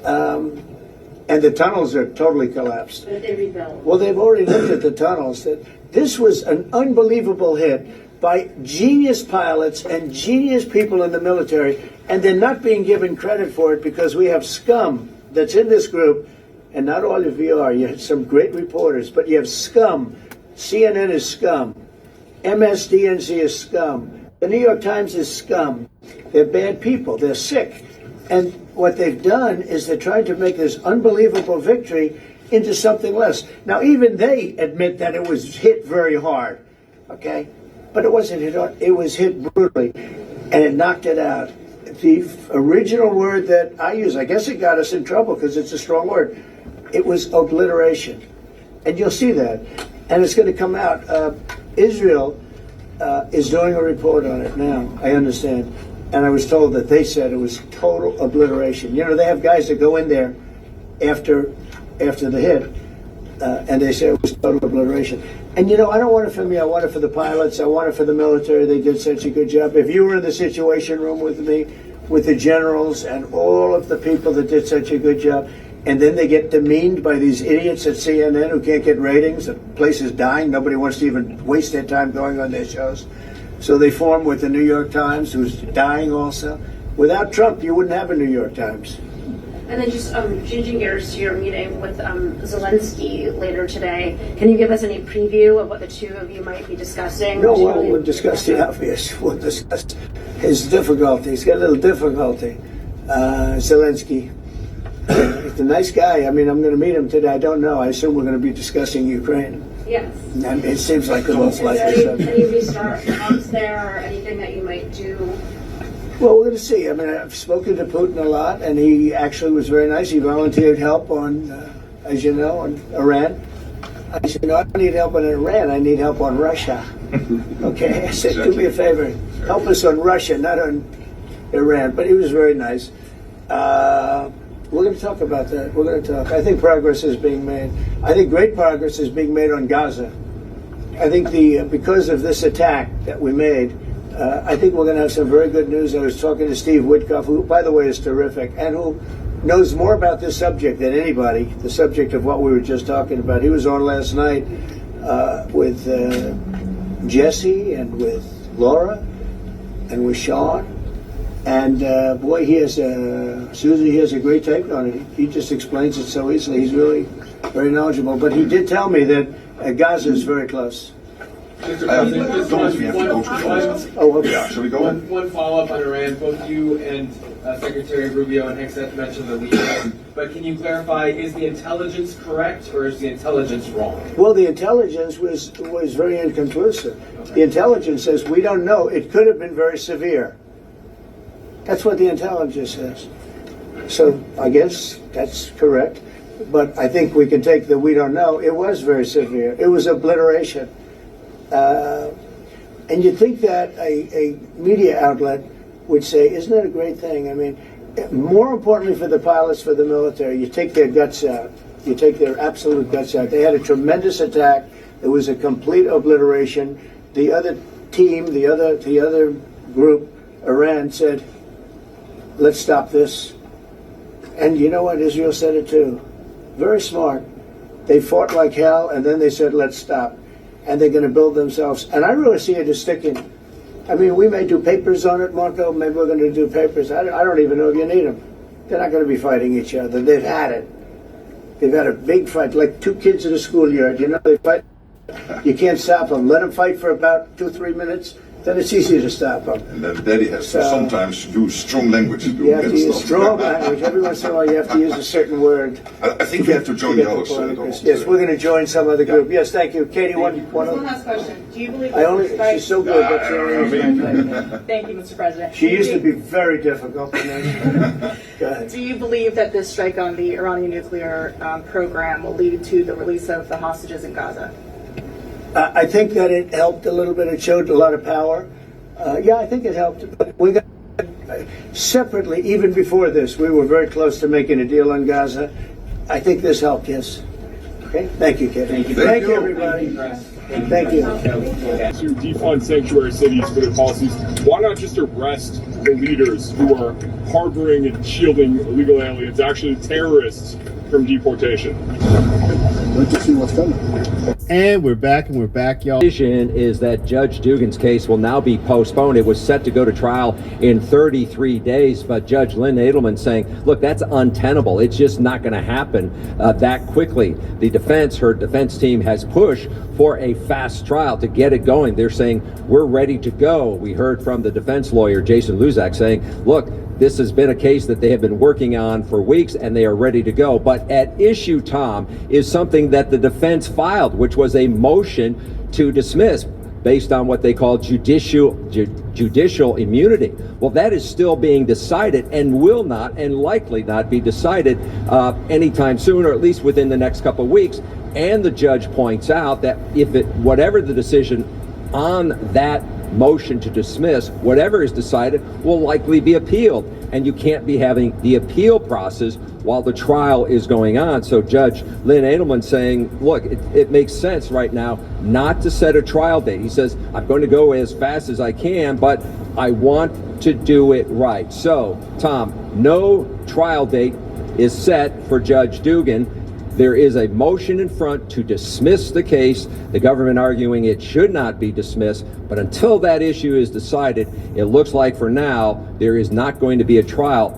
And the tunnels are totally collapsed. But they rebuilt. Well, they've already looked at the tunnels. This was an unbelievable hit by genius pilots and genius people in the military, and they're not being given credit for it because we have scum that's in this group, and not all of you are. You have some great reporters, but you have scum. CNN is scum. MSDNC is scum. The New York Times is scum. They're bad people. They're sick. And what they've done is they're trying to make this unbelievable victory into something less. Now, even they admit that it was hit very hard, okay? But it wasn't hit hard. It was hit brutally, and it knocked it out. The original word that I use, I guess it got us in trouble because it's a strong word. It was obliteration. And you'll see that. And it's going to come out. Israel is doing a report on it now, I understand. And I was told that they said it was total obliteration. You know, they have guys that go in there after the hit, and they say it was total obliteration. And, you know, I don't want it for me. I want it for the pilots. I want it for the military. They did such a good job. If you were in the Situation Room with me, with the generals and all of the people that did such a good job, and then they get demeaned by these idiots at CNN who can't get ratings, the place is dying. Nobody wants to even waste their time going on their shows. So they form with the New York Times, who's dying also. Without Trump, you wouldn't have a New York Times. And then just changing gears to your meeting with Zelensky later today, can you give us any preview of what the two of you might be discussing? No, we'll discuss the obvious. We'll discuss his difficulty. He's got a little difficulty. Zelensky. He's a nice guy. I mean, I'm going to meet him today. I don't know. I assume we're going to be discussing Ukraine. Yes. I mean, it seems like the most likely subject. Any restart talks there or anything that you might do? Well, we're going to see. I mean, I've spoken to Putin a lot, and he actually was very nice. He volunteered help on, as you know, on Iran. I said, no, I don't need help on Iran. I need help on Russia. Okay? I said, do me a favor. Help us on Russia, not on Iran. But he was very nice. We're going to talk about that. We're going to talk. I think progress is being made. I think great progress is being made on Gaza. I think because of this attack that we made, I think we're going to have some very good news. I was talking to Steve Witkoff, who, by the way, is terrific, and who knows more about this subject than anybody, the subject of what we were just talking about. He was on last night with Jesse and with Laura and with Sean. And boy, Susie, he has a great take on it. He just explains it so easily. He's really very knowledgeable. But he did tell me that Gaza is very close. Shall we go in? One follow-up on Iran. Both you and Secretary Rubio and Hexeth mentioned the leader. But can you clarify, is the intelligence correct or is the intelligence wrong? Well, the intelligence was very inconclusive. The intelligence says we don't know. It could have been very severe. That's what the intelligence says. So I guess that's correct. But I think we can take the we don't know. It was very severe. It was obliteration. And you'd think that a media outlet would say, isn't that a great thing? I mean, more importantly for the pilots, for the military, you take their guts out. You take their absolute guts out. They had a tremendous attack. It was a complete obliteration. The other team, the other group, Iran, said, let's stop this. And you know what? Israel said it too. Very smart. They fought like hell, and then they said, let's stop. And they're going to build themselves. And I really see it as sticking. I mean, we may do papers on it, Marco. Maybe we're going to do papers. I don't even know if you need them. They're not going to be fighting each other. They've had it. They've had a big fight, like two kids in a schoolyard. You know, they fight. You can't stop them. Let them fight for about 2-3 minutes. Then it's easy to stop them. And then Daddy has to sometimes use strong language to You have to use strong language. Every once in a while you have to use a certain word. I think we have to join the others. Yes, we're going to join some other group. Yes, thank you. Katie, one last question. Do you believe she's so good. That's the only reason. Thank you, Mr. President. She used to be very difficult. Go ahead. Do you believe that this strike on the Iranian nuclear program will lead to the release of the hostages in Gaza? I think that it helped a little bit. It showed a lot of power. Yeah, I think it helped. But we got separately, even before this, we were very close to making a deal on Gaza. I think this helped, yes. Okay, thank you, Kevin. Thank you, everybody. Thank you. To defund sanctuary cities for their policies, why not just arrest the leaders who are harboring and shielding illegal aliens, actually terrorists, from deportation. Wait to see what's coming. And we're back, y'all. Decision is that Judge Dugan's case will now be postponed. It was set to go to trial in 33 days, but Judge Lynn Edelman saying, look, that's untenable. It's just not going to happen that quickly. Her defense team has pushed for a fast trial to get it going. They're saying, we're ready to go. We heard from the defense lawyer, Jason Luzak, saying, look, this has been a case that they have been working on for weeks and they are ready to go. But at issue, Tom, is something that the defense filed, which was a motion to dismiss based on what they call judicial immunity. Well, that is still being decided and will not and likely not be decided anytime soon, or at least within the next couple of weeks. And the judge points out that whatever the decision on that motion to dismiss, whatever is decided, will likely be appealed. And you can't be having the appeal process while the trial is going on. So Judge Lynn Edelman saying, look, it makes sense right now not to set a trial date. He says, I'm going to go as fast as I can, but I want to do it right. So, Tom, no trial date is set for Judge Dugan. There is a motion in front to dismiss the case, the government arguing it should not be dismissed, but until that issue is decided, it looks like for now there is not going to be a trial.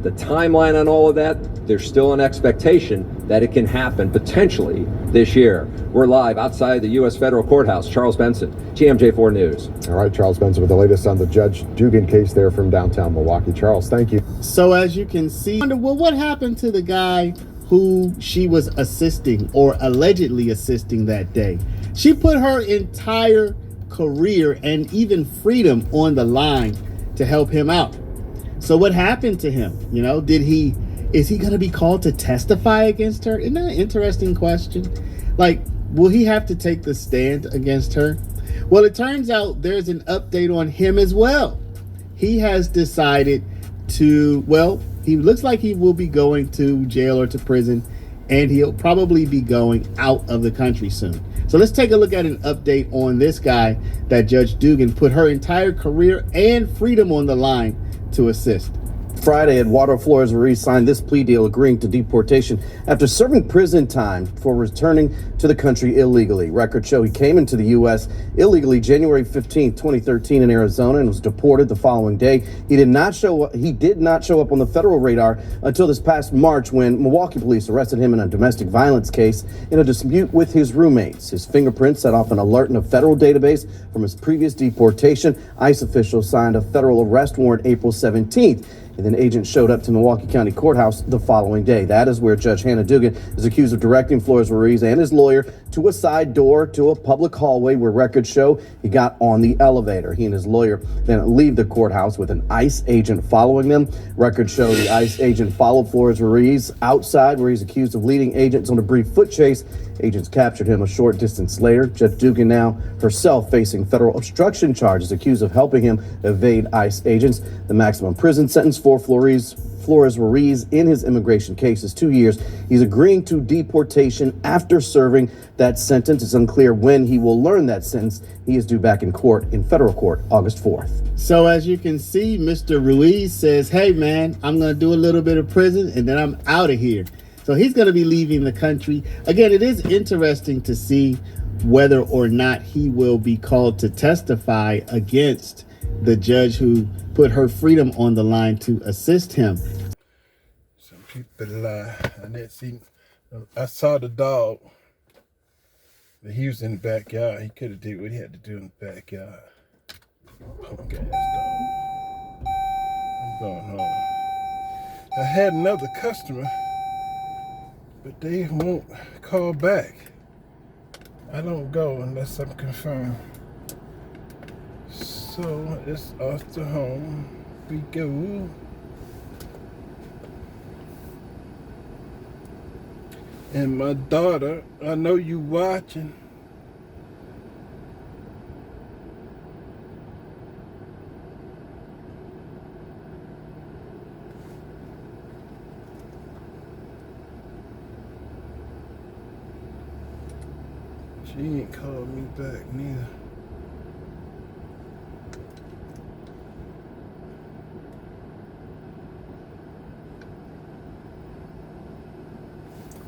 The timeline on all of that, there's still an expectation that it can happen potentially this year. We're live outside the U.S. Federal Courthouse. Charles Benson, GMJ4 News. All right, Charles Benson with the latest on the Judge Dugan case there from downtown Milwaukee. Charles, thank you. So as you can see, well, what happened to the guy who she was assisting or allegedly assisting that day? She put her entire career and even freedom on the line to help him out. So what happened to him? Is he going to be called to testify against her? Isn't that an interesting question? Like, will he have to take the stand against her? Well, it turns out there's an update on him as well. He has decided he looks like he will be going to jail or to prison, and he'll probably be going out of the country soon. So let's take a look at an update on this guy that Judge Dugan put her entire career and freedom on the line to assist. Friday, Eduardo Flores Ruiz signed this plea deal agreeing to deportation after serving prison time for returning to the country illegally. Records show he came into the U.S. illegally January 15, 2013 in Arizona and was deported the following day. He did not show up on the federal radar until this past March when Milwaukee police arrested him in a domestic violence case in a dispute with his roommates. His fingerprints set off an alert in a federal database from his previous deportation. ICE officials signed a federal arrest warrant April 17th. And then agents showed up to Milwaukee County Courthouse the following day. That is where Judge Hannah Dugan is accused of directing Flores Ruiz and his lawyer to a side door to a public hallway where records show he got on the elevator. He and his lawyer then leave the courthouse with an ICE agent following them. Records show the ICE agent followed Flores Ruiz outside where he's accused of leading agents on a brief foot chase. Agents captured him a short distance later. Judge Dugan now herself facing federal obstruction charges, accused of helping him evade ICE agents. The maximum prison sentence for Flores Ruiz in his immigration case is 2 years. He's agreeing to deportation after serving that sentence. It's unclear when he will learn that sentence. He is due back in federal court, August 4th. So as you can see, Mr. Ruiz says, hey man, I'm going to do a little bit of prison and then I'm out of here. So he's going to be leaving the country. Again, it is interesting to see whether or not he will be called to testify against the judge who put her freedom on the line to assist him. Some people lie. I saw the dog, but he was in the backyard. He could have did what he had to do in the backyard. Punk ass dog. I'm going home. I had another customer, but they won't call back. I don't go unless I'm confirmed. So it's off to home we go. And my daughter, I know you watching. She ain't called me back neither.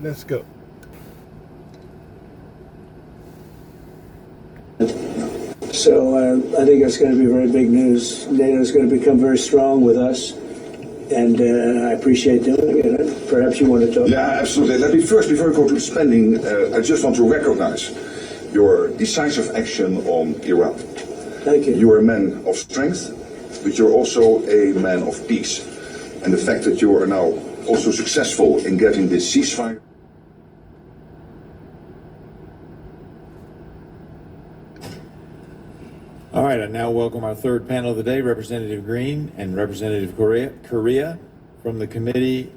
Let's go. So I think it's going to be very big news. NATO is going to become very strong with us, and I appreciate doing it. Perhaps you want to talk. Yeah, absolutely. Let me first, before I go to spending, I just want to recognize your decisive action on Iran. Thank you. You are a man of strength, but you're also a man of peace. And the fact that you are now also successful in getting this ceasefire. All right, I now welcome our third panel of the day, Representative Green and Representative Correa from the Committee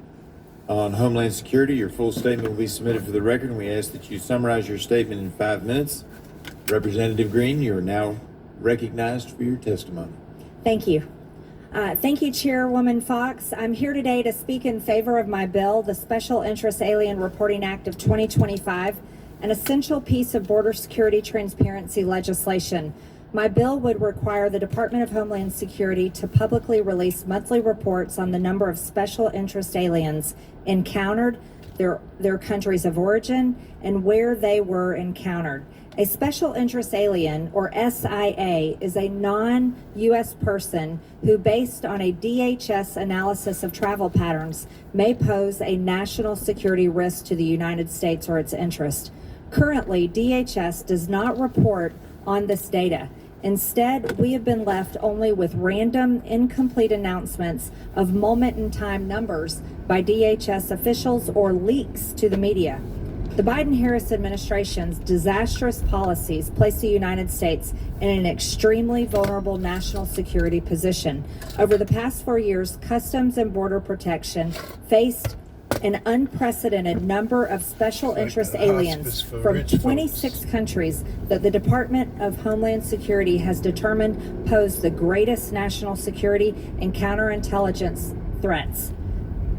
on Homeland Security. Your full statement will be submitted for the record, and we ask that you summarize your statement in 5 minutes. Representative Green, you are now recognized for your testimony. Thank you. Thank you, Chairwoman Fox. I'm here today to speak in favor of my bill, the Special Interest Alien Reporting Act of 2025, an essential piece of border security transparency legislation. My bill would require the Department of Homeland Security to publicly release monthly reports on the number of special interest aliens encountered, their countries of origin, and where they were encountered. A special interest alien, or SIA, is a non-U.S. person who, based on a DHS analysis of travel patterns, may pose a national security risk to the United States or its interest. Currently, DHS does not report on this data. Instead, we have been left only with random, incomplete announcements of moment-in-time numbers by DHS officials or leaks to the media. The Biden-Harris administration's disastrous policies place the United States in an extremely vulnerable national security position. Over the past 4 years, Customs and Border Protection faced an unprecedented number of special interest aliens from 26 countries that the Department of Homeland Security has determined pose the greatest national security and counterintelligence threats.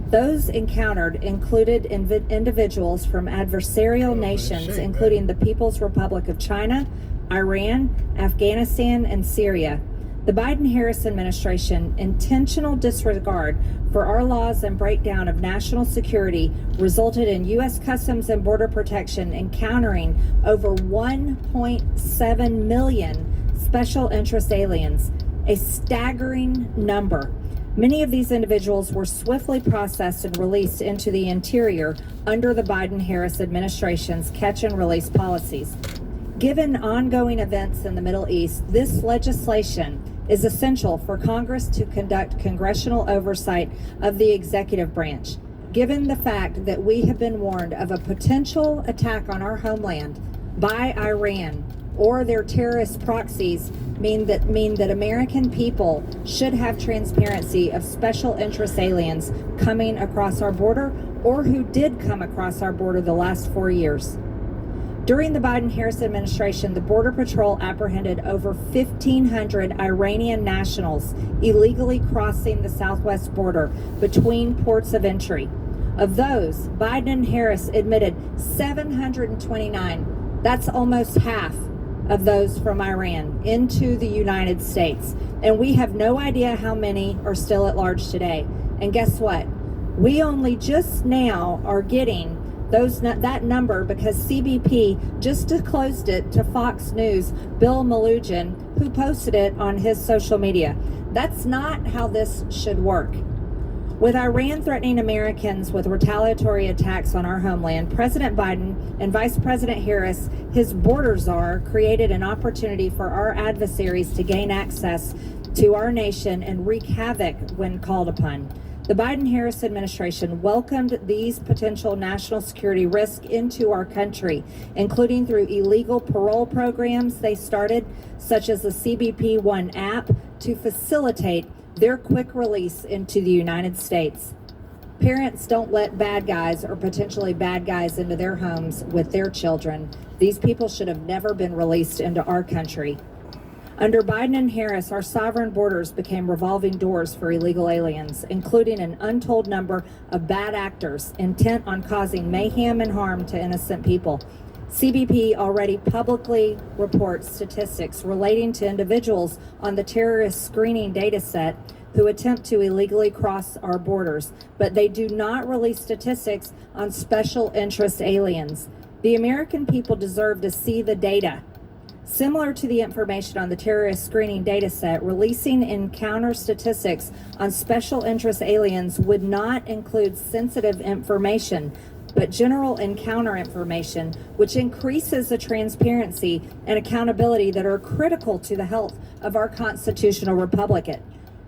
Those encountered included individuals from adversarial nations, including the People's Republic of China, Iran, Afghanistan, and Syria. The Biden-Harris administration intentional disregard for our laws and breakdown of national security resulted in U.S. Customs and Border Protection encountering over 1.7 million special interest aliens, a staggering number. Many of these individuals were swiftly processed and released into the interior under the Biden-Harris administration's catch and release policies. Given ongoing events in the Middle East, this legislation is essential for Congress to conduct congressional oversight of the executive branch. Given the fact that we have been warned of a potential attack on our homeland by Iran or their terrorist proxies, mean that American people should have transparency of special interest aliens coming across our border or who did come across our border the last 4 years. During the Biden-Harris administration, the Border Patrol apprehended over 1,500 Iranian nationals illegally crossing the southwest border between ports of entry. Of those, Biden and Harris admitted 729, that's almost half of those from Iran, into the United States. And we have no idea how many are still at large today. And guess what? We only just now are getting that number because CBP just disclosed it to Fox News' Bill Malugin, who posted it on his social media. That's not how this should work. With Iran threatening Americans with retaliatory attacks on our homeland, President Biden and Vice President Harris, his border czar, created an opportunity for our adversaries to gain access to our nation and wreak havoc when called upon. The Biden-Harris administration welcomed these potential national security risks into our country, including through illegal parole programs they started, such as the CBP One app, to facilitate their quick release into the United States. Parents don't let bad guys or potentially bad guys into their homes with their children. These people should have never been released into our country. Under Biden and Harris, our sovereign borders became revolving doors for illegal aliens, including an untold number of bad actors intent on causing mayhem and harm to innocent people. CBP already publicly reports statistics relating to individuals on the terrorist screening data set who attempt to illegally cross our borders, but they do not release statistics on special interest aliens. The American people deserve to see the data. Similar to the information on the terrorist screening data set, releasing encounter statistics on special interest aliens would not include sensitive information, but general encounter information, which increases the transparency and accountability that are critical to the health of our constitutional republic.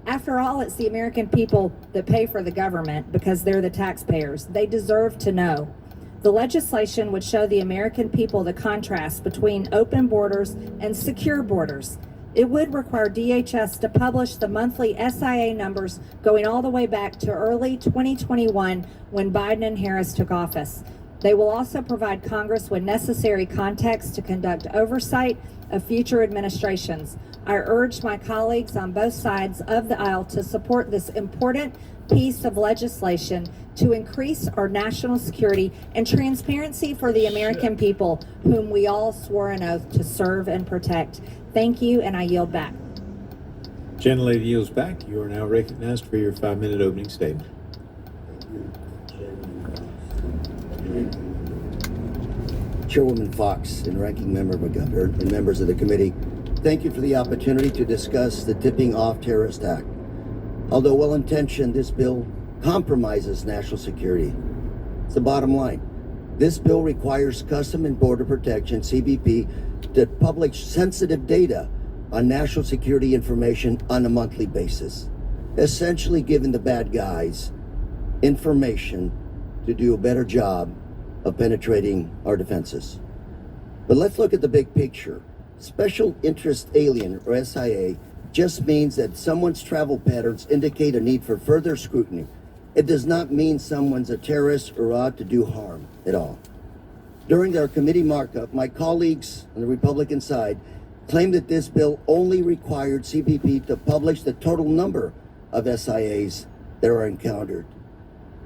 After all, it's the American people that pay for the government because they're the taxpayers. They deserve to know. The legislation would show the American people the contrast between open borders and secure borders. It would require DHS to publish the monthly SIA numbers going all the way back to early 2021 when Biden and Harris took office. They will also provide Congress with necessary context to conduct oversight of future administrations. I urge my colleagues on both sides of the aisle to support this important piece of legislation to increase our national security and transparency for the American people whom we all swore an oath to serve and protect. Thank you, and I yield back. Gentlelady yields back. You are now recognized for your 5-minute opening statement. Chairwoman Fox and Ranking Member McGovern and members of the committee, thank you for the opportunity to discuss the Tipping Off Terrorist Act. Although well-intentioned, this bill compromises national security. It's the bottom line. This bill requires Custom and Border Protection, CBP, to publish sensitive data on national security information on a monthly basis, essentially giving the bad guys information to do a better job of penetrating our defenses. But let's look at the big picture. Special Interest Alien, or SIA, just means that someone's travel patterns indicate a need for further scrutiny. It does not mean someone's a terrorist or out to do harm at all. During their committee markup, my colleagues on the Republican side claimed that this bill only required CBP to publish the total number of SIAs that are encountered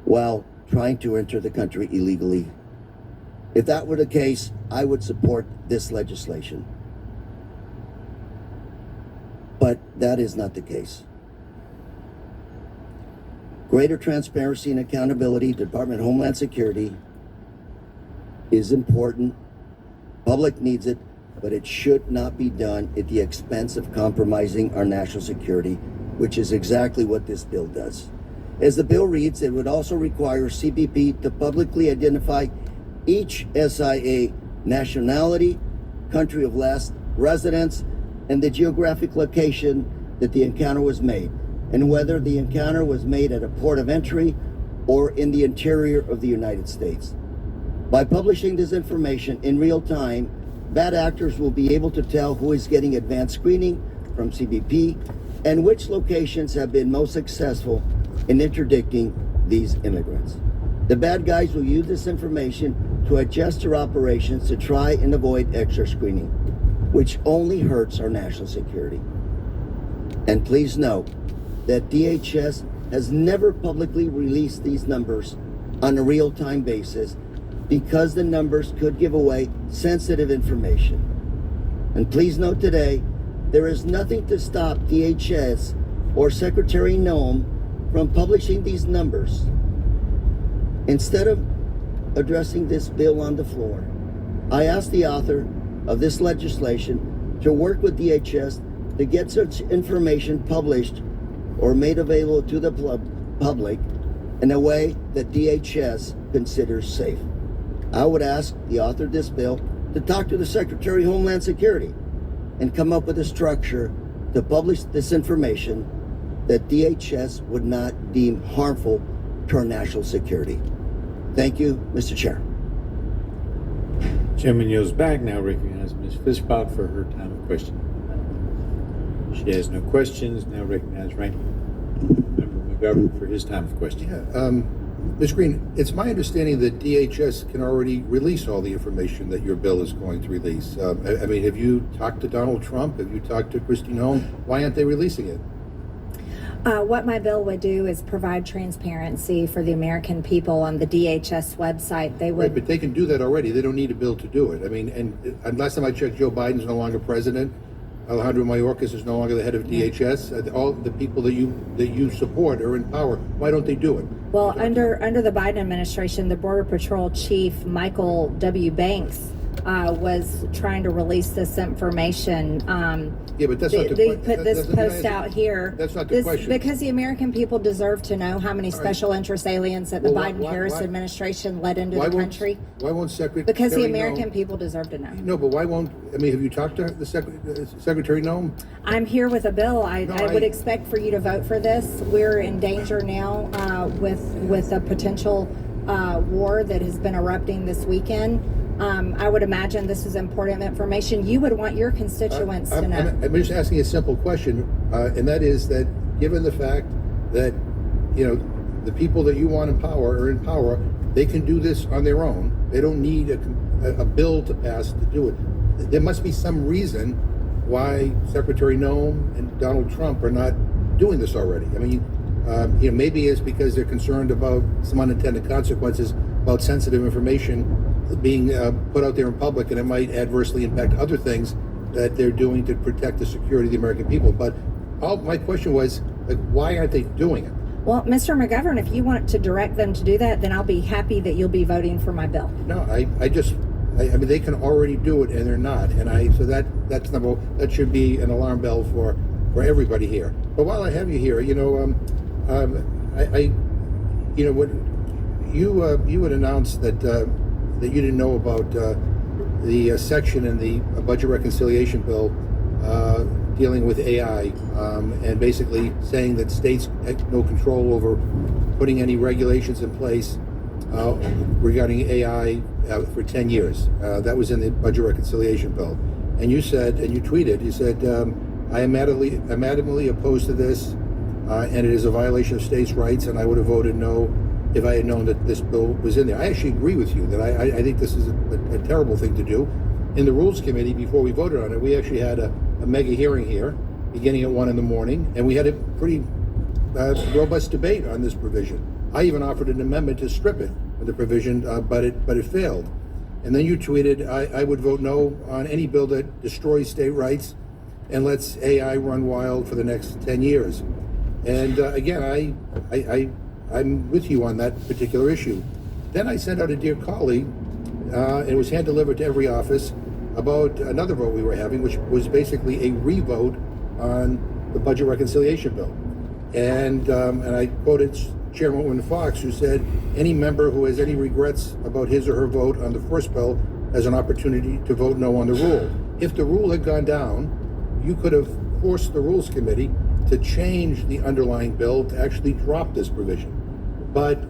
while trying to enter the country illegally. If that were the case, I would support this legislation. But that is not the case. Greater transparency and accountability to the Department of Homeland Security is important. Public needs it, but it should not be done at the expense of compromising our national security, which is exactly what this bill does. As the bill reads, it would also require CBP to publicly identify each SIA nationality, country of last residence, and the geographic location that the encounter was made, and whether the encounter was made at a port of entry or in the interior of the United States. By publishing this information in real time, bad actors will be able to tell who is getting advanced screening from CBP and which locations have been most successful in interdicting these immigrants. The bad guys will use this information to adjust their operations to try and avoid extra screening, which only hurts our national security. And please note that DHS has never publicly released these numbers on a real-time basis because the numbers could give away sensitive information. And please note today, there is nothing to stop DHS or Secretary Noem from publishing these numbers. Instead of addressing this bill on the floor, I asked the author of this legislation to work with DHS to get such information published or made available to the public in a way that DHS considers safe. I would ask the author of this bill to talk to the Secretary of Homeland Security and come up with a structure to publish this information that DHS would not deem harmful to our national security. Thank you, Mr. Chair. Chairman yields back. Now recognize Ms. Fishbach for her time of question. She has no questions. Now recognize Ranking Member McGovern for his time of question. Ms. Green, it's my understanding that DHS can already release all the information that your bill is going to release. I mean, have you talked to Donald Trump? Have you talked to Kristi Noem? Why aren't they releasing it? What my bill would do is provide transparency for the American people on the DHS website. They would, right, but they can do that already. They don't need a bill to do it. I mean, and last time I checked, Joe Biden's no longer president. Alejandro Mayorkas is no longer the head of DHS. All the people that you support are in power. Why don't they do it? Well, under the Biden administration, the Border Patrol Chief Michael W. Banks was trying to release this information. Yeah, but that's not the They question. put this post out here. That's not the question. Because the American people deserve to know how many special interest aliens that the Well, Biden-Harris why- administration let into Why the won't- country. Why won't Secretary? Because the Noem- American people deserve to know. No, but why won't? I mean, have you talked to the Secretary Noem? I'm here with a bill. I would I- expect for you to vote for this. We're in danger now with a potential war that has been erupting this weekend. I would imagine this is important information. You would want your constituents to know. I'm just asking a simple question, and that is that given the fact that the people that you want in power are in power, they can do this on their own. They don't need a bill to pass to do it. There must be some reason why Secretary Noem and Donald Trump are not doing this already. I mean, maybe it's because they're concerned about some unintended consequences about sensitive information being put out there in public, and it might adversely impact other things that they're doing to protect the security of the American people. But my question was, why aren't they doing it? Well, Mr. McGovern, if you want to direct them to do that, then I'll be happy that you'll be voting for my bill. No, I mean, they can already do it, and they're not. And so that's that should be an alarm bell for everybody here. But while I have you here, what you had announced that you didn't know about the section in the budget reconciliation bill dealing with AI, and basically saying that states had no control over putting any regulations in place regarding AI for 10 years. That was in the budget reconciliation bill. And you said, and you tweeted, you said, I am adamantly opposed to this, and it is a violation of states' rights, and I would have voted no if I had known that this bill was in there. I actually agree with you that I think this is a terrible thing to do. In the Rules Committee, before we voted on it, we actually had a mega hearing here, beginning at 1 a.m, and we had a pretty robust debate on this provision. I even offered an amendment to strip it of the provision, but it failed. And then you tweeted, I would vote no on any bill that destroys state rights and lets AI run wild for the next 10 years. And again, I'm with you on that particular issue. Then I sent out a Dear Colleague, and it was hand-delivered to every office, about another vote we were having, which was basically a re-vote on the budget reconciliation bill. And I quoted Chairwoman Fox, who said, any member who has any regrets about his or her vote on the first bill has an opportunity to vote no on the rule. If the rule had gone down, you could have forced the Rules Committee to change the underlying bill to actually drop this provision. But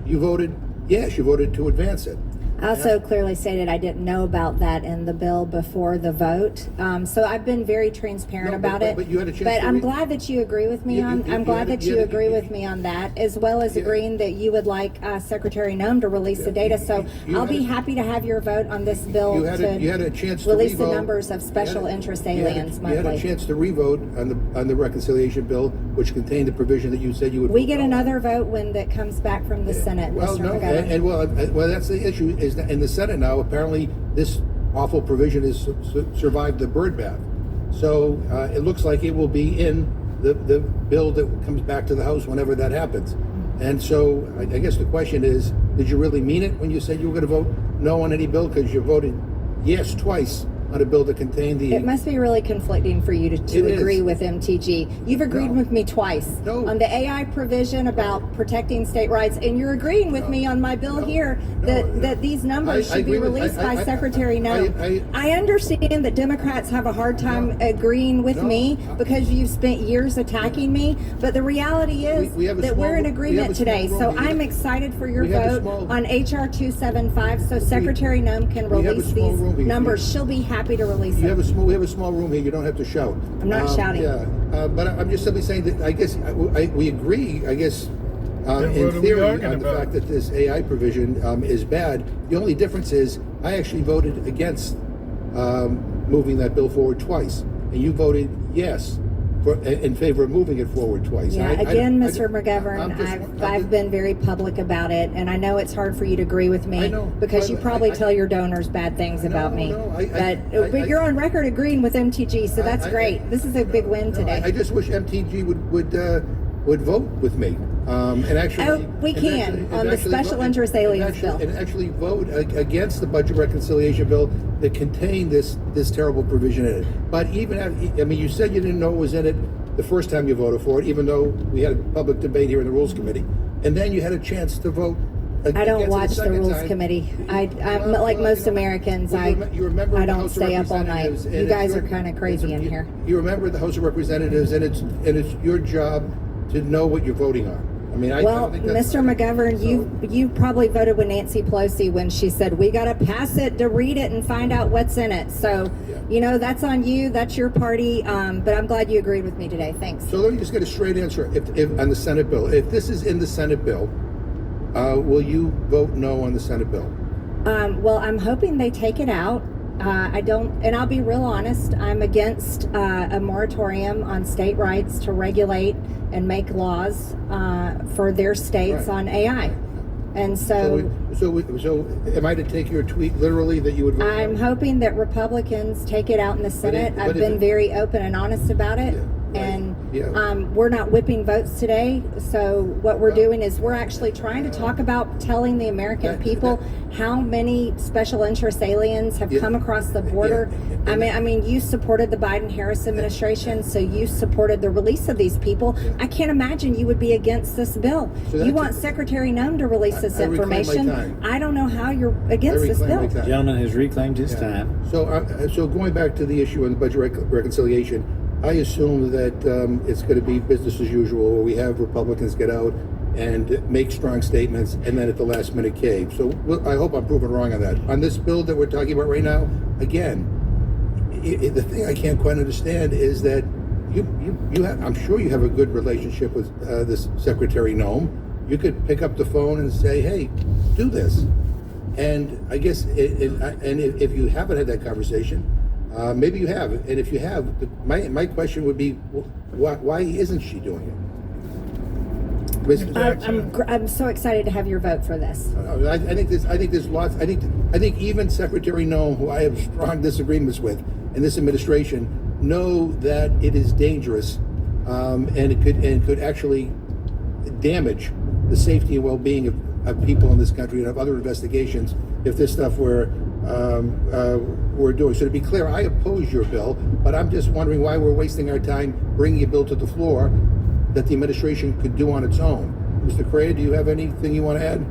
you voted yes, you voted to advance it. I also clearly stated I didn't know about that in the bill before the vote. So I've been very transparent about it. But you had a chance But to I'm read- glad that you agree with me I'm glad that you agree with me on that, as well as agreeing that you would like Secretary Noem to release the data. So I'll be happy to have your vote on this bill You had a chance to release the revote. numbers of special interest aliens You had a monthly. chance to re-vote on the reconciliation bill, which contained the provision that you said you would. We vote get no on. another vote when that comes back from the Senate, Well, Mr. no, McGovern. and well, that's the issue. Is that in the Senate now? Apparently, this awful provision has survived the bird bath. So it looks like it will be in the bill that comes back to the House whenever that happens. And so I guess the question is, did you really mean it when you said you were going to vote no on any bill? Because you voted yes twice on a bill that contained the... It must be really conflicting for you to It agree is. with MTG. You've agreed with me twice on the AI provision about protecting state rights, and you're agreeing with me on my bill here that these numbers I should be agree with- released by Secretary I Noem. I understand that Democrats have a hard time agreeing with me because you've spent years attacking me, but the reality is We have a that small we're in room- we have agreement a small today. room So here. I'm excited for your We have a vote small- on HR 275 so Secretary Noem can We have a release small these room here. numbers. She'll be happy to release them. We have a small room here. You don't have to shout. I'm not shouting. Yeah, but I'm just simply saying that I guess we agree. I guess what in are we theory arguing on the about? fact that this AI provision is bad. The only difference is I actually voted against moving that bill forward twice, and you voted yes in favor of moving it forward twice. Yeah, Mr. McGovern, I've been very public about it, and I know it's hard for you to agree with me because you probably tell your donors bad things about me. But you're on record agreeing with MTG, so that's great. This is a big win today. I just wish MTG would vote with me. And actually, we can on the special interest aliens bill, and actually vote against the budget reconciliation bill that contained this terrible provision in it. But even I mean, you said you didn't know it was in it the first time you voted for it, even though we had a public debate here in the Rules Committee, and then you had a chance to vote. I don't watch the Rules Committee. I'm like most Americans. I don't stay up all night. You guys are kind of crazy in here. You remember the House of Representatives, and it's your job to know what you're voting on. I mean, well, Mr. McGovern, you probably voted with Nancy Pelosi when she said we got to pass it to read it and find out what's in it. So, you know, that's on you. That's your party. But I'm glad you agreed with me today. Thanks. So let me just get a straight answer. If on the Senate bill, if this is in the Senate bill, will you vote no on the Senate bill? Well, I'm hoping they take it out. I don't, and I'll be real honest, I'm against a moratorium on state rights to regulate and make laws for their states on AI. And so am I to take your tweet literally that you would vote? I'm hoping that Republicans take it out in the Senate. I've been very open and honest about it. And we're not whipping votes today. So what we're doing is we're actually trying to talk about telling the American people how many special interest aliens have come across the border. I mean, you supported the Biden-Harris administration, so you supported the release of these people. I can't imagine you would be against this bill. You want Secretary Nome to release this information. I don't know how you're against this bill. The gentleman has reclaimed his time. So going back to the issue on the budget reconciliation, I assume that it's going to be business as usual, where we have Republicans get out and make strong statements and then at the last minute cave. So I hope I'm proven wrong on that. On this bill that we're talking about right now, again, the thing I can't quite understand is that you have, I'm sure you have a good relationship with this Secretary Nome. You could pick up the phone and say, hey, do this. And I guess, if you haven't had that conversation, maybe you have, and if you have, my question would be, why isn't she doing it? I'm so excited to have your vote for this. I think there's lots. I think even Secretary Nome, who I have strong disagreements with, and this administration know that it is dangerous, and it could actually damage the safety and well-being of people in this country and of other investigations if this stuff were doing. So to be clear, I oppose your bill, but I'm just wondering why we're wasting our time bringing a bill to the floor that the administration could do on its own. Mr. Correa, do you have anything you want to add?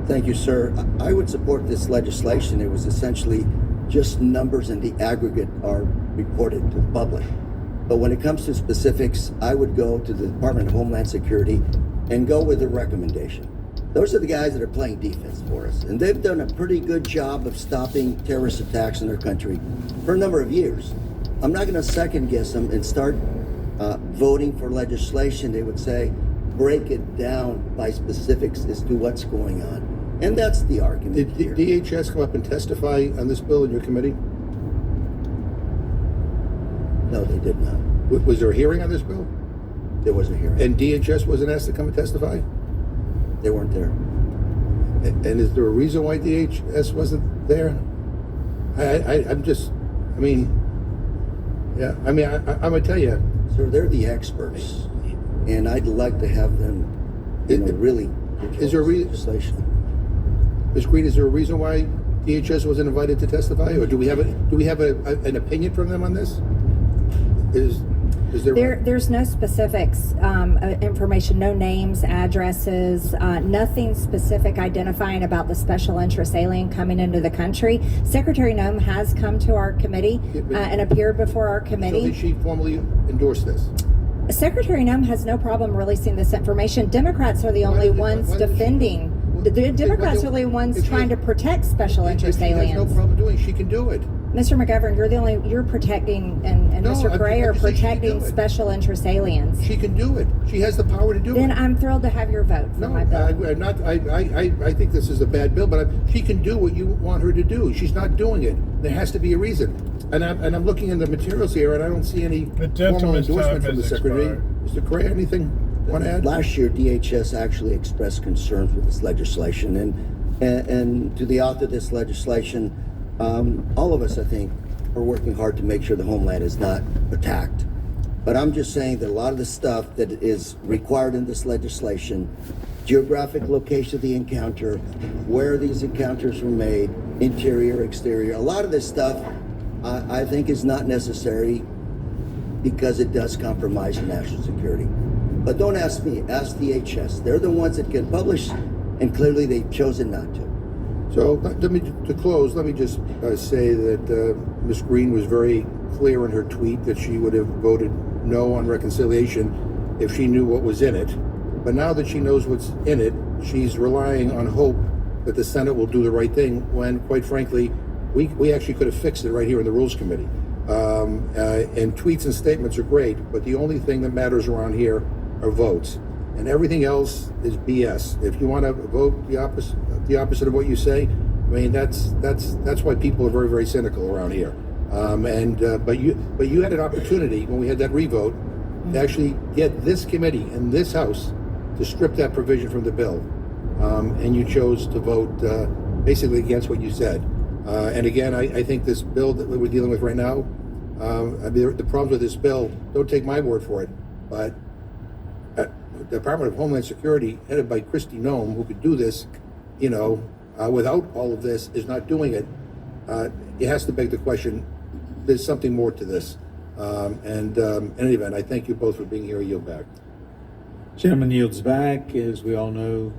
Thank you, sir. I would support this legislation. It was essentially just numbers in the aggregate are reported to the public. But when it comes to specifics, I would go to the Department of Homeland Security and go with a recommendation. Those are the guys that are playing defense for us, and they've done a pretty good job of stopping terrorist attacks in our country for a number of years. I'm not going to second guess them and start voting for legislation. They would say, break it down by specifics as to what's going on. And that's the argument. Did DHS come up and testify on this bill in your committee? No, they did not. Was there a hearing on this bill? There was a hearing. And DHS wasn't asked to come and testify? They weren't there. And is there a reason why DHS wasn't there? I'm gonna tell you. Sir, they're the experts, and I'd like to have them, really. Is there a reason? Ms. Green, is there a reason why DHS wasn't invited to testify, or do we have an opinion from them on this? Is there? There's no specifics, information, no names, addresses, nothing specific identifying about the special interest alien coming into the country. Secretary Nome has come to our committee and appeared before our committee. So did she formally endorse this? Secretary Nome has no problem releasing this information. Democrats are the only ones defending. The Democrats are the ones trying to protect special interest aliens. She has no problem doing it. She can do it. Mr. McGovern, you're protecting, and Mr. Correa are protecting special interest aliens. She can do it. She has the power to do it. Then I'm thrilled to have your vote for my bill. I think this is a bad bill, but she can do what you want her to do. She's not doing it. There has to be a reason. And I'm looking in the materials here, and I don't see any formal gentleman's endorsement time from the has Secretary. Mr. Correa, anything you want to add? Last year, DHS actually expressed concerns with this legislation, and to the author of this legislation, all of us, I think, are working hard to make sure the homeland is not attacked. But I'm just saying that a lot of the stuff that is required in this legislation, geographic location of the encounter, where these encounters were made, interior, exterior, a lot of this stuff I think is not necessary because it does compromise national security. But don't ask me, ask DHS. They're the ones that can publish, and clearly they've chosen not to. So to close, let me just say that Ms. Green was very clear in her tweet that she would have voted no on reconciliation if she knew what was in it. But now that she knows what's in it, she's relying on hope that the Senate will do the right thing when, quite frankly, we actually could have fixed it right here in the Rules Committee. And tweets and statements are great, but the only thing that matters around here are votes. And everything else is BS. If you want to vote the opposite of what you say, I mean, that's why people are very, very cynical around here. But you had an opportunity when we had that revote to actually get this committee and this House to strip that provision from the bill, and you chose to vote basically against what you said. And again, I think this bill that we're dealing with right now, I mean, the problems with this bill, don't take my word for it, but the Department of Homeland Security, headed by Kristi Noem, who could do this, without all of this, is not doing it. It has to beg the question, there's something more to this. In any event, I thank you both for being here. I yield back. Gentleman yields back. As we all know,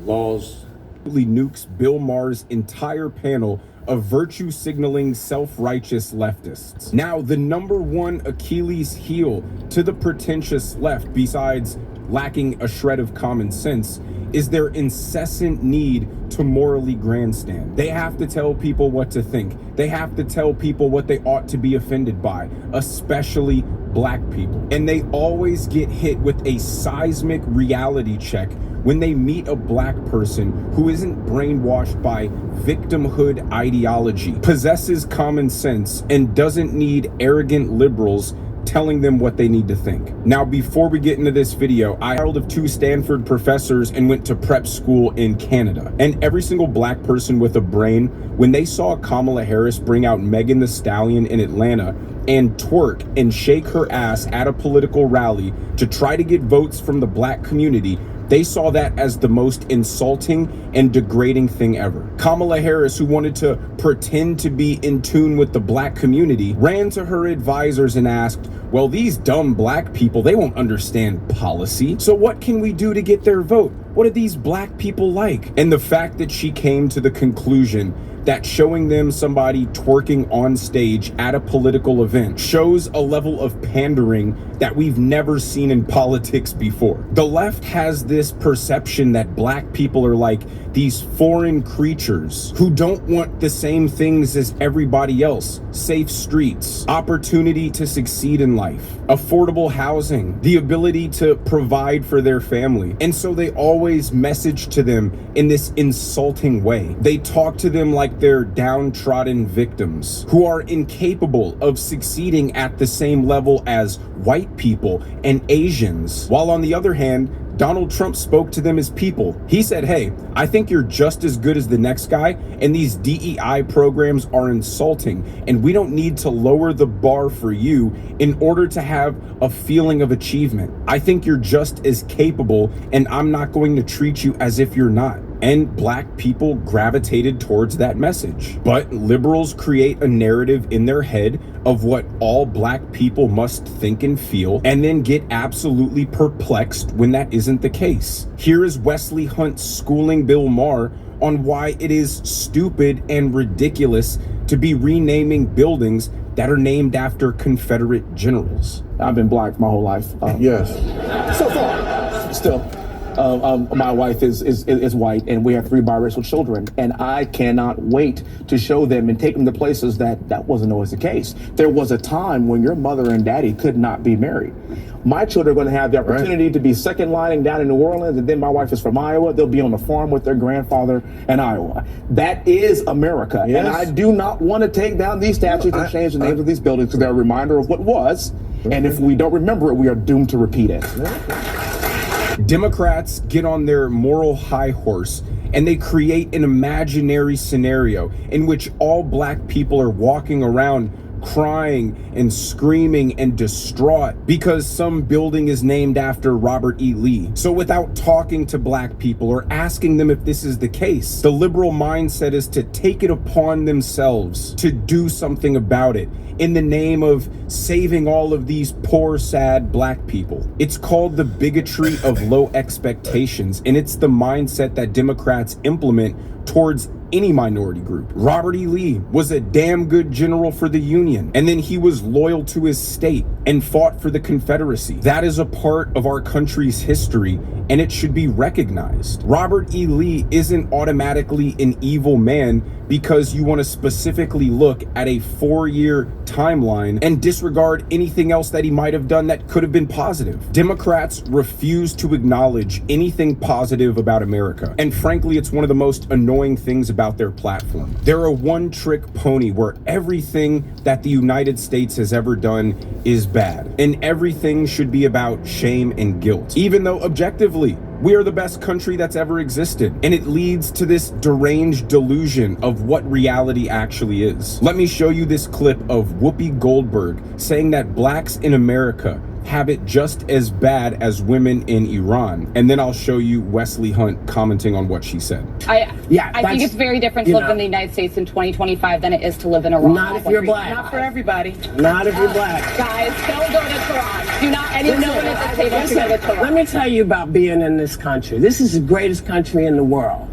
laws nukes Bill Maher's entire panel of virtue signaling self-righteous leftists. Now, the number one Achilles heel to the pretentious left, besides lacking a shred of common sense, is their incessant need to morally grandstand. They have to tell people what to think. They have to tell people what they ought to be offended by, especially black people. And they always get hit with a seismic reality check when they meet a black person who isn't brainwashed by victimhood ideology, possesses common sense, and doesn't need arrogant liberals telling them what they need to think. Now, before we get into this video, I hailed of 2 Stanford professors and went to prep school in Canada. And every single black person with a brain, when they saw Kamala Harris bring out Megan Thee Stallion in Atlanta and twerk and shake her ass at a political rally to try to get votes from the black community, they saw that as the most insulting and degrading thing ever. Kamala Harris, who wanted to pretend to be in tune with the black community, ran to her advisors and asked, well, these dumb black people, they won't understand policy. So what can we do to get their vote? What are these black people like? And the fact that she came to the conclusion that showing them somebody twerking on stage at a political event shows a level of pandering that we've never seen in politics before. The left has this perception that black people are like these foreign creatures who don't want the same things as everybody else. Safe streets, opportunity to succeed in life, affordable housing, the ability to provide for their family. And so they always message to them in this insulting way. They talk to them like they're downtrodden victims who are incapable of succeeding at the same level as white people and Asians. While on the other hand, Donald Trump spoke to them as people. He said, hey, I think you're just as good as the next guy, and these DEI programs are insulting, and we don't need to lower the bar for you in order to have a feeling of achievement. I think you're just as capable, and I'm not going to treat you as if you're not. And black people gravitated towards that message. But liberals create a narrative in their head of what all black people must think and feel, and then get absolutely perplexed when that isn't the case. Here is Wesley Hunt schooling Bill Maher on why it is stupid and ridiculous to be renaming buildings that are named after Confederate generals. I've been black my whole life. Yes. So far, still. My wife is white, and we have 3 biracial children, and I cannot wait to show them and take them to places that wasn't always the case. There was a time when your mother and daddy could not be married. My children are going to have the opportunity to be second lining down in New Orleans, and then my wife is from Iowa. They'll be on the farm with their grandfather in Iowa. That is America. Yes. And I do not want to take down these statues and change the names of these buildings because they're a reminder of what was. And if we don't remember it, we are doomed to repeat it. Democrats get on their moral high horse and they create an imaginary scenario in which all black people are walking around crying and screaming and distraught because some building is named after Robert E. Lee. So without talking to black people or asking them if this is the case, the liberal mindset is to take it upon themselves to do something about it in the name of saving all of these poor, sad black people. It's called the bigotry of low expectations, and it's the mindset that Democrats implement towards any minority group. Robert E. Lee was a damn good general for the Union, and then he was loyal to his state and fought for the Confederacy. That is a part of our country's history, and it should be recognized. Robert E. Lee isn't automatically an evil man because you want to specifically look at a 4-year timeline and disregard anything else that he might have done that could have been positive. Democrats refuse to acknowledge anything positive about America, and frankly, it's one of the most annoying things about their platform. They're a one-trick pony where everything that the United States has ever done is bad, and everything should be about shame and guilt, even though objectively, we are the best country that's ever existed, and it leads to this deranged delusion of what reality actually is. Let me show you this clip of Whoopi Goldberg saying that blacks in America have it just as bad as women in Iran, and then I'll show you Wesley Hunt commenting on what she said. I think it's very different to live in the United States in 2025 than it is to live in Iran. Not if you're black. Not for everybody. Not if you're black. Guys, don't go to Tehran. Do not anyone at the table to go to Tehran. Let me tell you about being in this country. This is the greatest country in the world.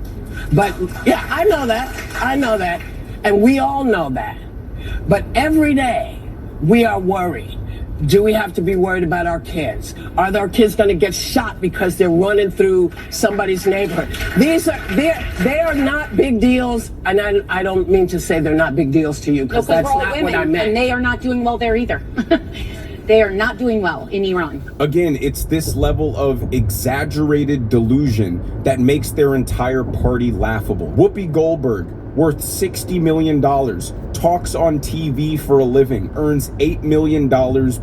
But yeah, I know that. And we all know that. But every day we are worried. Do we have to be worried about our kids? Are our kids going to get shot because they're running through somebody's neighborhood? They are not big deals, and I don't mean to say they're not big deals to you, because that's not women, what I meant. And they are not doing well there either. They are not doing well in Iran. Again, it's this level of exaggerated delusion that makes their entire party laughable. Whoopi Goldberg, worth $60 million, talks on TV for a living, earns $8 million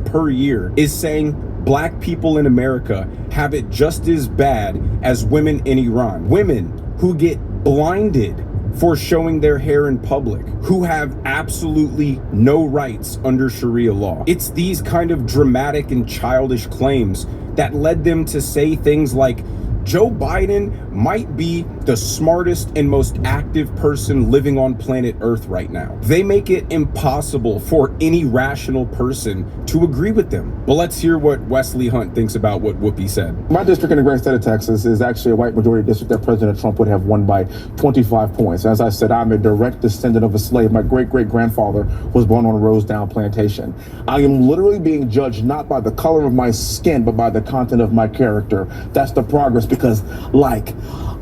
per year, is saying black people in America have it just as bad as women in Iran. Women who get blinded for showing their hair in public, who have absolutely no rights under Sharia law. It's these kind of dramatic and childish claims that led them to say things like, Joe Biden might be the smartest and most active person living on planet Earth right now. They make it impossible for any rational person to agree with them. But let's hear what Wesley Hunt thinks about what Whoopi said. My district in the great state of Texas is actually a white majority district that President Trump would have won by 25 points. As I said, I'm a direct descendant of a slave. My great-great-grandfather was born on a Rosedale plantation. I am literally being judged not by the color of my skin, but by the content of my character. That's the progress, because like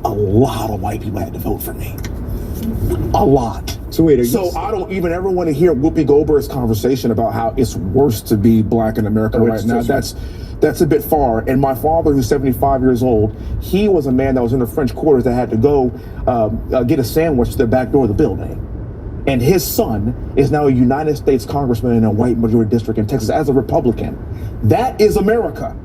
a lot of white people had to vote for me. A lot. So I don't even ever want to hear Whoopi Goldberg's conversation about how it's worse to be black in America right now. That's a bit far. And my father, who's 75 years old, he was a man that was in the French quarters that had to go get a sandwich to the back door of the building. And his son is now a United States congressman in a white majority district in Texas as a Republican. That is America.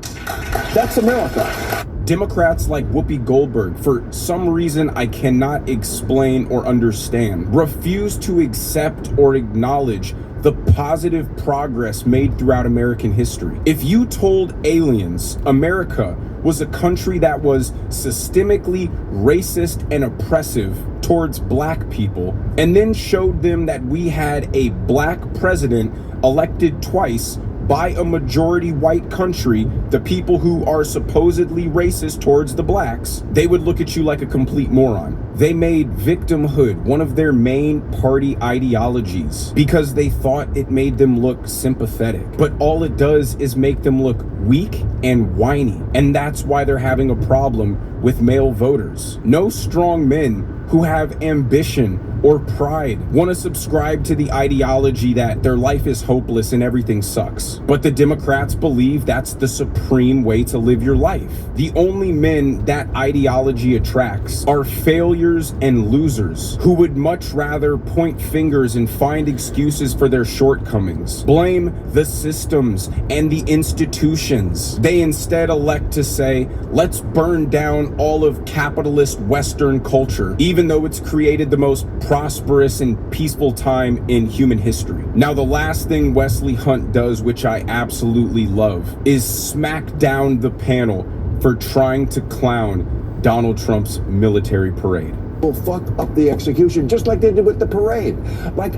That's America. Democrats like Whoopi Goldberg, for some reason I cannot explain or understand, refuse to accept or acknowledge the positive progress made throughout American history. If you told aliens America was a country that was systemically racist and oppressive towards black people, and then showed them that we had a black president elected twice by a majority white country, the people who are supposedly racist towards the blacks, they would look at you like a complete moron. They made victimhood one of their main party ideologies because they thought it made them look sympathetic. But all it does is make them look weak and whiny. And that's why they're having a problem with male voters. No strong men who have ambition or pride want to subscribe to the ideology that their life is hopeless and everything sucks. But the Democrats believe that's the supreme way to live your life. The only men that ideology attracts are failures and losers who would much rather point fingers and find excuses for their shortcomings, blame the systems and the institutions. They instead elect to say, let's burn down all of capitalist Western culture, even though it's created the most prosperous and peaceful time in human history. Now, the last thing Wesley Hunt does, which I absolutely love, is smack down the panel for trying to clown Donald Trump's military parade. Will fuck up the execution just like they did with the parade. Like,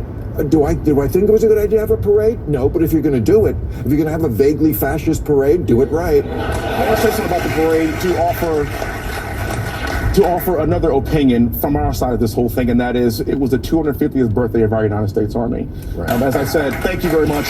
do I think it was a good idea to have a parade? No, but if you're going to do it, if you're going to have a vaguely fascist parade, do it right. I want to say something about the parade to offer another opinion from our side of this whole thing, and that is it was the 250th birthday of our United States Army. Right. As I said, thank you very much.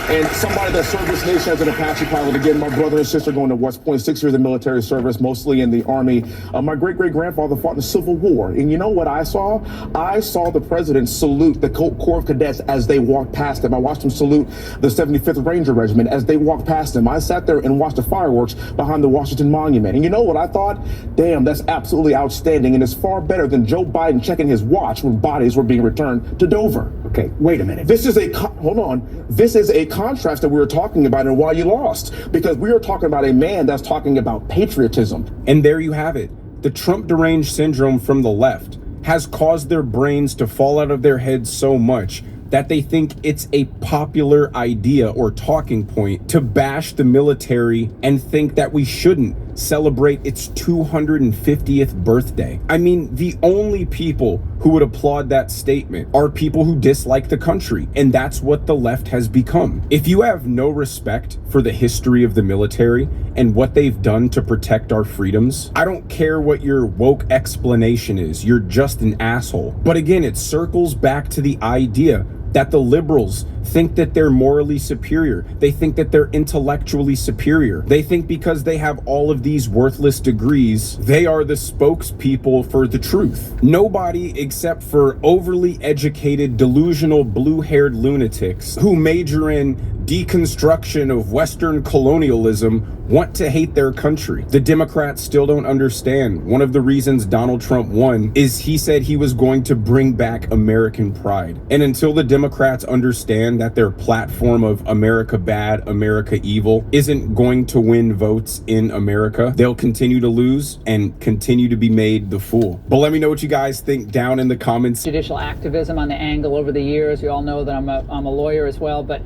And somebody that served this nation as an Apache pilot, again, my brother and sister going to West Point, 6 years of military service, mostly in the Army. My great-great-grandfather fought in the Civil War. And you know what I saw? I saw the president salute the Corps of Cadets as they walked past him. I watched him salute the 75th Ranger Regiment as they walked past him. I sat there and watched the fireworks behind the Washington Monument. And you know what I thought? Damn, that's absolutely outstanding. And it's far better than Joe Biden checking his watch when bodies were being returned to Dover. Okay, wait a minute. This is hold on. This is a contrast that we were talking about and why you lost, because we are talking about a man that's talking about patriotism. And there you have it. The Trump deranged syndrome from the left has caused their brains to fall out of their heads so much that they think it's a popular idea or talking point to bash the military and think that we shouldn't celebrate its 250th birthday. I mean, the only people who would applaud that statement are people who dislike the country, and that's what the left has become. If you have no respect for the history of the military and what they've done to protect our freedoms, I don't care what your woke explanation is, you're just an asshole. But again, it circles back to the idea that the liberals think that they're morally superior. They think that they're intellectually superior. They think because they have all of these worthless degrees, they are the spokespeople for the truth. Nobody except for overly educated, delusional, blue-haired lunatics who major in deconstruction of Western colonialism want to hate their country. The Democrats still don't understand. One of the reasons Donald Trump won is he said he was going to bring back American pride. And until the Democrats understand that their platform of America bad, America evil isn't going to win votes in America, they'll continue to lose and continue to be made the fool. But let me know what you guys think down in the comments. Judicial activism on the angle over the years. You all know that I'm a lawyer as well, but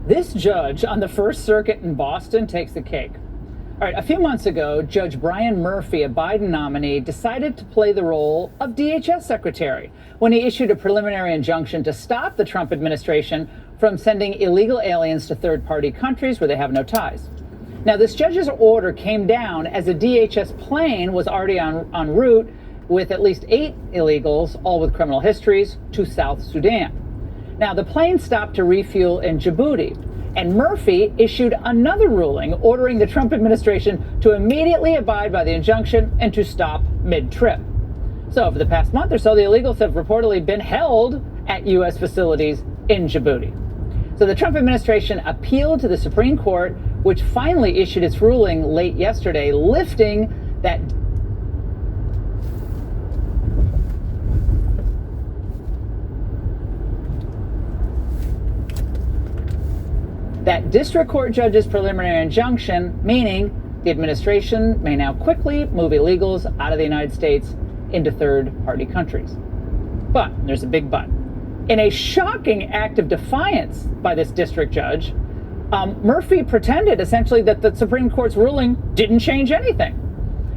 this judge on the First Circuit in Boston takes the cake. All right, a few months ago, Judge Brian Murphy, a Biden nominee, decided to play the role of DHS secretary when he issued a preliminary injunction to stop the Trump administration from sending illegal aliens to third-party countries where they have no ties. Now, this judge's order came down as a DHS plane was already en route with at least 8 illegals, all with criminal histories, to South Sudan. Now, the plane stopped to refuel in Djibouti, and Murphy issued another ruling ordering the Trump administration to immediately abide by the injunction and to stop mid-trip. So over the past month or so, the illegals have reportedly been held at U.S. facilities in Djibouti. So the Trump administration appealed to the Supreme Court, which finally issued its ruling late yesterday, lifting that district court judge's preliminary injunction, meaning the administration may now quickly move illegals out of the United States into third-party countries. But there's a big but. In a shocking act of defiance by this district judge, Murphy pretended essentially that the Supreme Court's ruling didn't change anything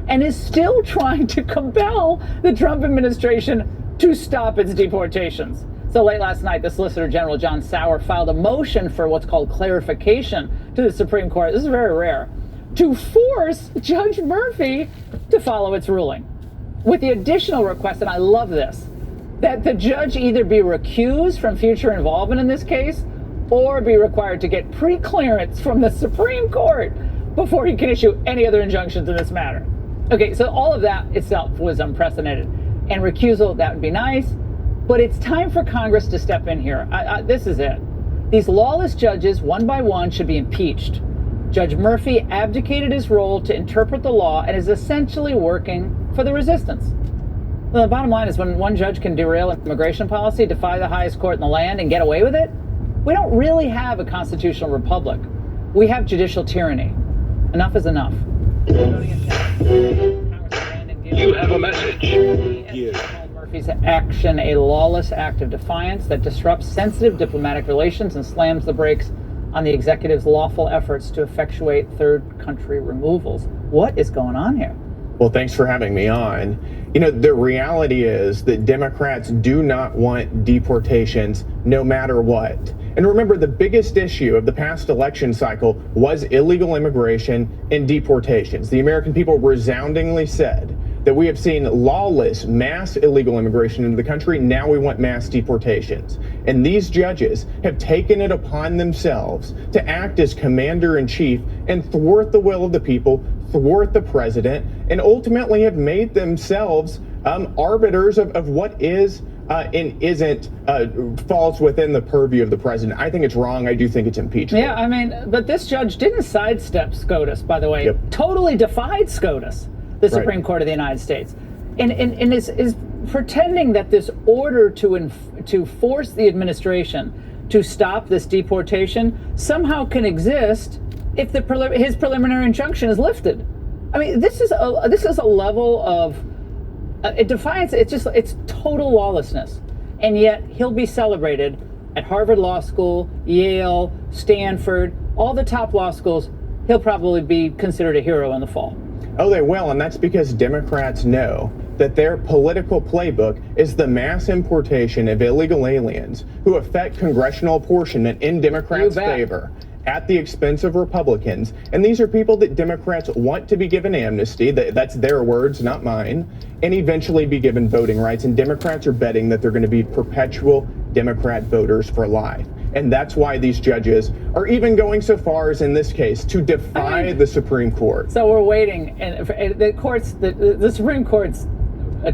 and is still trying to compel the Trump administration to stop its deportations. So late last night, the Solicitor General John Sauer filed a motion for what's called clarification to the Supreme Court. This is very rare, to force Judge Murphy to follow its ruling, with the additional request, and I love this, that the judge either be recused from future involvement in this case or be required to get pre-clearance from the Supreme Court before he can issue any other injunctions in this matter. Okay, so all of that itself was unprecedented. And recusal, that would be nice, but it's time for Congress to step in here. This is it. These lawless judges, one by one, should be impeached. Judge Murphy abdicated his role to interpret the law and is essentially working for the resistance. Well, the bottom line is when one judge can derail immigration policy, defy the highest court in the land, and get away with it, we don't really have a constitutional republic. We have judicial tyranny. Enough is enough. You have a message. Murphy's action a lawless act of defiance that disrupts sensitive diplomatic relations and slams the brakes on the executive's lawful efforts to effectuate third country removals. What is going on here? Well, thanks for having me on. You know, the reality is that Democrats do not want deportations no matter what. And remember, the biggest issue of the past election cycle was illegal immigration and deportations. The American people resoundingly said that we have seen lawless mass illegal immigration into the country. Now we want mass deportations. And these judges have taken it upon themselves to act as commander-in-chief and thwart the will of the people, thwart the president, and ultimately have made themselves arbiters of what is and isn't falls within the purview of the president. I think it's wrong. I do think it's impeachable. Yeah, I mean, but this judge didn't sidestep SCOTUS, by the way. Yep. Totally defied SCOTUS, the Supreme Court of the United States, and is pretending that this order to force the administration to stop this deportation somehow can exist if his preliminary injunction is lifted. I mean, this is a level of defiance. It's total lawlessness, and yet he'll be celebrated at Harvard Law School, Yale, Stanford, all the top law schools. He'll probably be considered a hero in the fall. Oh, they will, and that's because Democrats know that their political playbook is the mass importation of illegal aliens who affect congressional apportionment in Democrats' favor at the expense of Republicans. And these are people that Democrats want to be given amnesty, that's their words, not mine, and eventually be given voting rights. And Democrats are betting that they're going to be perpetual Democrat voters for life. And that's why these judges are even going so far as in this case to defy the Supreme Court. So we're waiting, and the Supreme Court's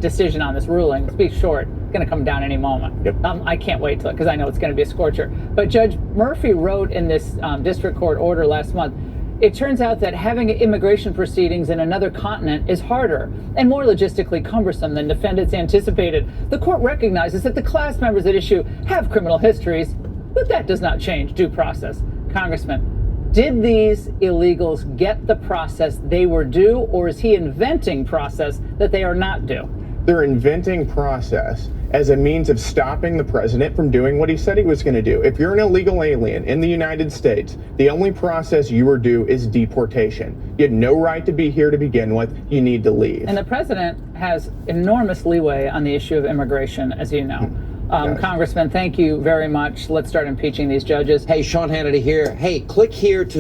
decision on this ruling, to be short, going to come down any moment. Yep. I can't wait till, because I know it's going to be a scorcher. But Judge Murphy wrote in this district court order last month, it turns out that having immigration proceedings in another continent is harder and more logistically cumbersome than defendants anticipated. The court recognizes that the class members at issue have criminal histories, but that does not change due process. Congressman, did these illegals get the process they were due, or is he inventing process that they are not due? They're inventing process as a means of stopping the president from doing what he said he was going to do. If you're an illegal alien in the United States, the only process you were due is deportation. You had no right to be here to begin with. You need to leave. And the president has enormous leeway on the issue of immigration, as you know. Congressman, thank you very much. Let's start impeaching these judges. Hey, Sean Hannity here. Hey, click here to